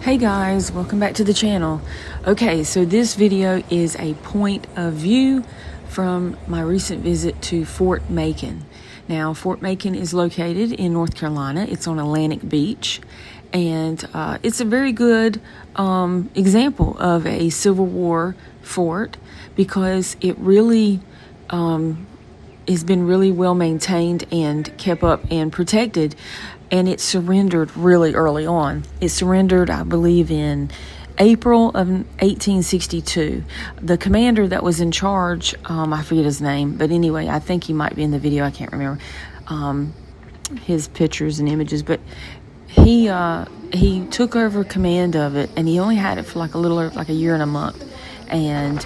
Hey guys, welcome back to the channel. Okay, so this video is a point of view from my recent visit to Fort Macon. Now, Fort Macon is located in North Carolina. It's on Atlantic Beach, and it's a very good example of a Civil War fort because it really has been really well maintained and kept up and protected. And it surrendered really early on. It surrendered, I believe, in April of 1862. The commander that was in charge, I forget his name, but anyway, I think he might be in the video. I can't remember his pictures and images, but he took over command of it, and he only had it for like a year and a month, and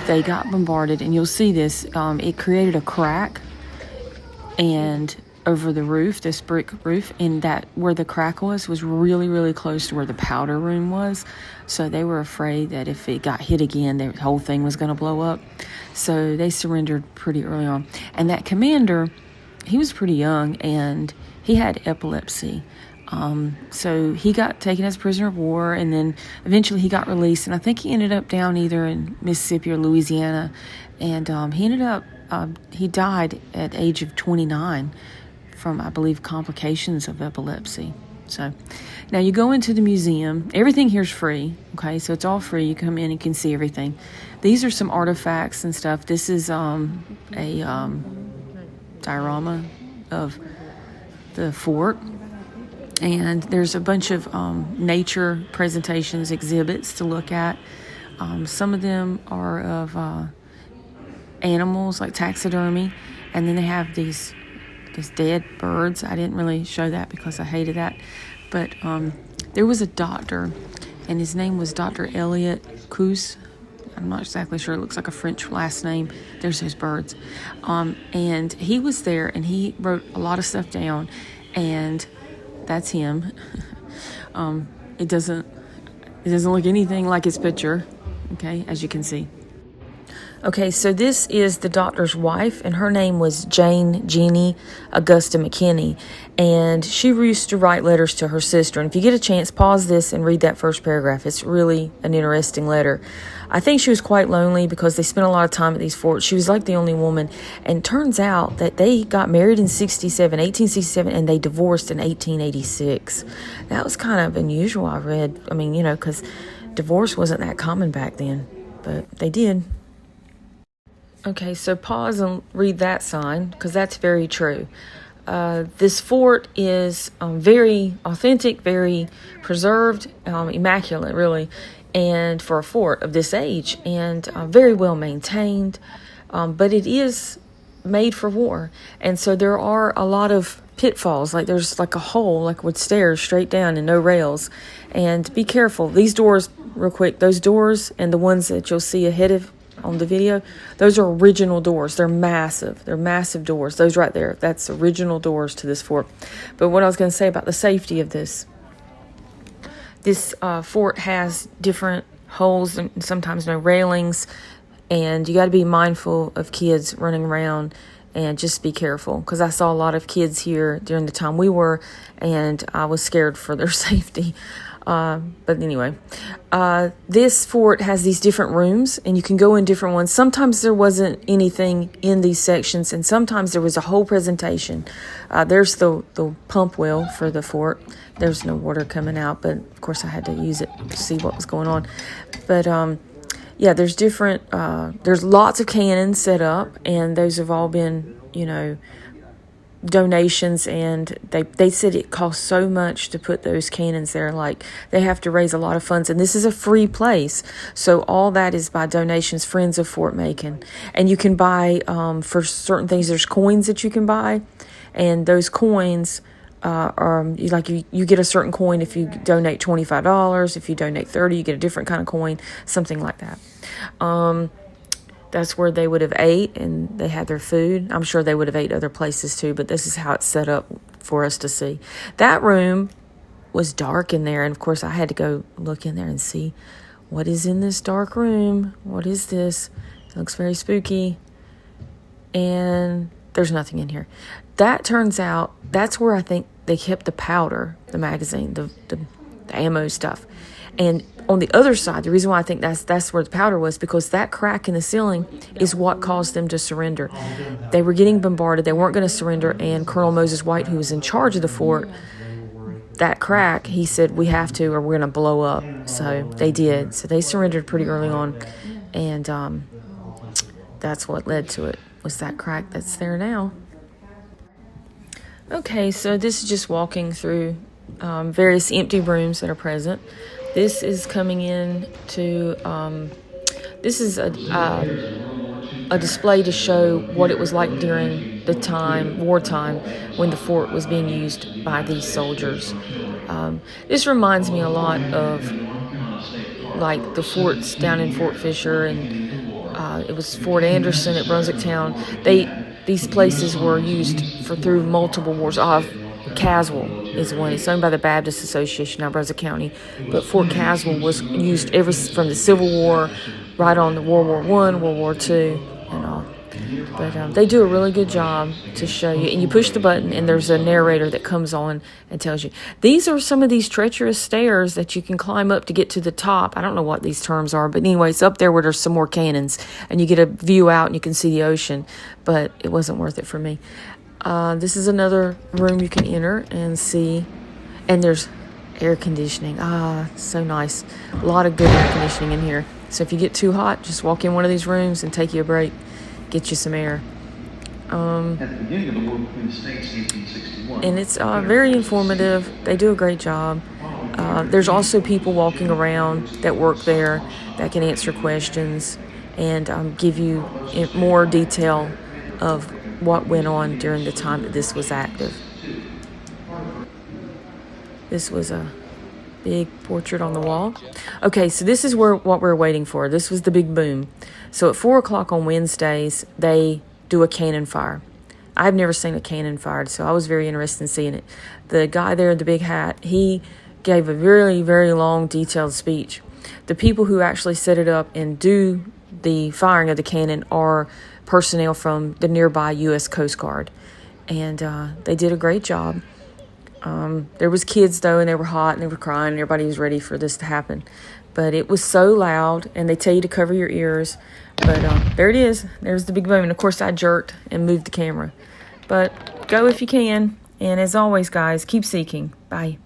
they got bombarded. And you'll see this. It created a crack, and over the roof, this brick roof, and that where the crack was really, really close to where the powder room was. So they were afraid that if it got hit again, the whole thing was going to blow up. So they surrendered pretty early on. And that commander, he was pretty young, and he had epilepsy. So he got taken as prisoner of war, and then eventually he got released. And I think he ended up down either in Mississippi or Louisiana. And he died at the age of 29. From, I believe, complications of epilepsy. So now you go into the museum. Everything here is free, okay? So it's all free. You come in and can see everything. These are some artifacts and stuff. This is a diorama of the fort. And there's a bunch of nature presentations, exhibits to look at. Some of them are of animals, like taxidermy. And then they have these dead birds. I didn't really show that because I hated that. But there was a doctor, and his name was Dr. Elliot Coos. I'm not exactly sure. It looks like a French last name. There's his birds. And he was there, and he wrote a lot of stuff down, and that's him. It doesn't look anything like his picture, okay, as you can see. Okay, so this is the doctor's wife, and her name was Jeannie Augusta McKinney, and she used to write letters to her sister. And if you get a chance, pause this and read that first paragraph. It's really an interesting letter. I think she was quite lonely because they spent a lot of time at these forts. She was like the only woman, and turns out that they got married in 1867, and they divorced in 1886. That was kind of unusual, I read. I mean, because divorce wasn't that common back then, but they did. Okay, so pause and read that sign, because that's very true. This fort is very authentic, very preserved, immaculate, really, and for a fort of this age, and very well maintained, but it is made for war, and so there are a lot of pitfalls. Like there's like a hole, like with stairs straight down and no rails, and be careful. These doors, real quick, those doors and the ones that you'll see ahead of on the video, those are original doors. They're massive. They're massive doors. Those right there, that's original doors to this fort. But what I was going to say about the safety of this fort has different holes and sometimes no railings, and you got to be mindful of kids running around and just be careful, because I saw a lot of kids here during the time we were, and I was scared for their safety. But anyway, this fort has these different rooms, and you can go in different ones. Sometimes there wasn't anything in these sections, and sometimes there was a whole presentation. There's the pump well for the fort. There's no water coming out, but of course I had to use it to see what was going on. But yeah, there's different, there's lots of cannons set up, and those have all been, donations, and they said it costs so much to put those cannons there. Like, they have to raise a lot of funds, and this is a free place, so all that is by donations. Friends of Fort Macon, and you can buy for certain things. There's coins that you can buy, and those coins are like you get a certain coin if you donate $25. If you donate $30, you get a different kind of coin, something like that. That's where they would have ate, and they had their food. I'm sure they would have ate other places too, but this is how it's set up for us to see. That room was dark in there, and of course I had to go look in there and see what is in this dark room. What is this? It looks very spooky, and there's nothing in here. That turns out that's where I think they kept the powder, the magazine, the ammo stuff. And on the other side, the reason why I think that's where the powder was, because that crack in the ceiling is what caused them to surrender. They were getting bombarded. They weren't going to surrender. And Colonel Moses White, who was in charge of the fort, that crack, he said, we have to or we're going to blow up. So they did. So they surrendered pretty early on. And that's what led to it, was that crack that's there now. Okay, so this is just walking through various empty rooms that are present. This is coming in to, this is a display to show what it was like during the wartime, when the fort was being used by these soldiers. This reminds me a lot of like the forts down in Fort Fisher, and it was Fort Anderson at Brunswick Town. These places were used through multiple wars. Caswell is one. It's owned by the Baptist Association of Brunswick County. But Fort Caswell was used from the Civil War right on to World War I, World War II, and all. But they do a really good job to show you. And you push the button, and there's a narrator that comes on and tells you. These are some of these treacherous stairs that you can climb up to get to the top. I don't know what these terms are, but anyway, it's up there where there's some more cannons. And you get a view out, and you can see the ocean. But it wasn't worth it for me. This is another room you can enter and see. And there's air conditioning. So nice. A lot of good air conditioning in here. So if you get too hot, just walk in one of these rooms and take you a break. Get you some air. At the beginning of the war between the states, 1861. And it's very informative. They do a great job. There's also people walking around that work there that can answer questions and give you more detail of what went on during the time that this was active. This was a big portrait on the wall. Okay, so this is what we're waiting for. This was the big boom. So at 4 o'clock on Wednesdays, they do a cannon fire. I've never seen a cannon fired, so I was very interested in seeing it. The guy there in the big hat, he gave a very, very long, detailed speech. The people who actually set it up and do the firing of the cannon are personnel from the nearby U.S. Coast Guard. And they did a great job. There was kids, though, and they were hot, and they were crying, and everybody was ready for this to happen. But it was so loud, and they tell you to cover your ears. But there it is. There's the big boom. And, of course, I jerked and moved the camera. But go if you can. And as always, guys, keep seeking. Bye.